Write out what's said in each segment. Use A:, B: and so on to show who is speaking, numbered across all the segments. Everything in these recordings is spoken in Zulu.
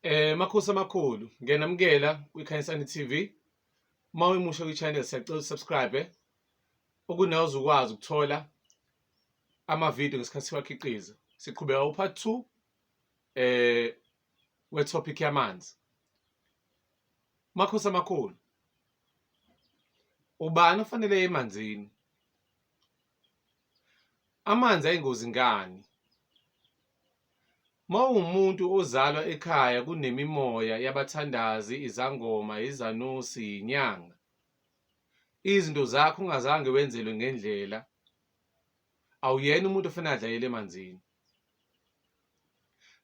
A: Makhosi amakhulu, ngiyanamukela kwiKhanyisani TV. Uma uyimusha kwi-channel siyacela usubscribe ukuze ukwazi ukuthola amavidiyo ngesikhathi siwakhiqiza. Siqhubeka u-part 2 we-topic yamanzi. Makhosi amakhulu, ubani ofanele emanzini? Amanzi ayingozi ngani? Mawumuntu ozalwa ekhaya kunemimoya yabathandazi, izangoma, izanusi, inyanga, izinto zakho ungazange wenzelwe ngendlela, awuyena umuntu ofanele adlayele emanzini.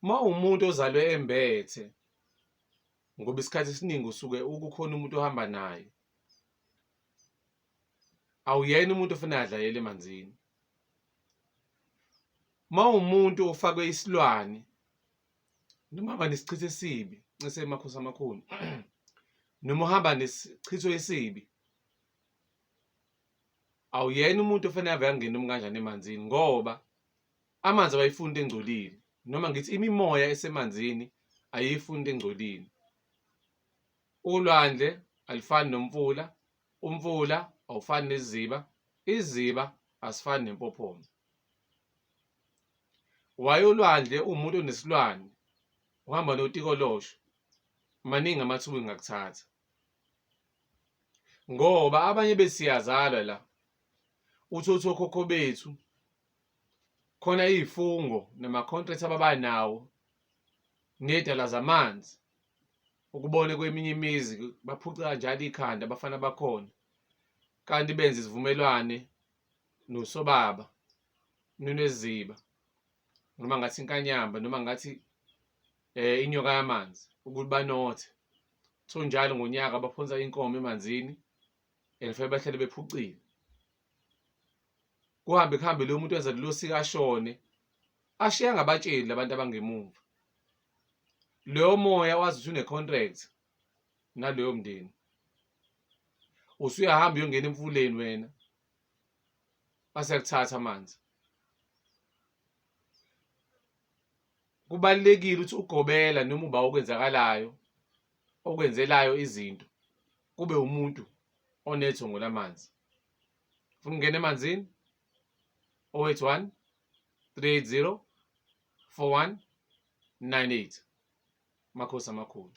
A: Mawumuntu ozalwe embethe, ngoba isikhathi esiningi usuke ukukhona umuntu ohamba naye, awuyena umuntu ofanele adlayele emanzini. Mawumuntu ofakwe isilwane noma uhamba nesichitho esibi, ncese makhosi amakhulu, noma uhamba nesichitho esibi, awuyena umuntu ofanele ave angene kanjani emanzini, ngoba amanzi awayifuni into engcolile, noma ngithi imimoya esemanzini ayiyifuni into engcolile. Ulwandle alifani nomfula, umfula awufani nesiziba, iziba asifani nempophoma. Waye ulwandle uwumuntu onesilwane, uhamba notikolosho, maningi amathuba engakuthatha, ngoba abanye besiyazalwa la, uthi okhokho bethu khona iy'fungo nama-contract ababanawo nedala zamanzi. Ukubone kweminye imizi baphuca kanjalo ikhanda abafana bakhona, kanti benze isivumelwane nosobaba nonesiziba, noma ngathi inkanyamba, noma ngathi inyoka yamanzi, ukuthi banothe. So njalo ngonyaka baphonsa inkomo emanzini and fanele bahlale bephucile. Kuhambe loyo muntu wenza lelo siko ashone, ashiya ngabatsheli labantu abangemuva. Loyo moya wazi ukuthi une-contract naloyo mndeni, usuyahamba uyongena emfuleni wena, aseyakuthatha amanzi. Kubalulekile ukuthi ugobela noma uba okwenzelayo izinto, kube umuntu onethongo lamanzi. Ufuna ukungena emanzini? 081 380 4198. Makhosi amakhulu.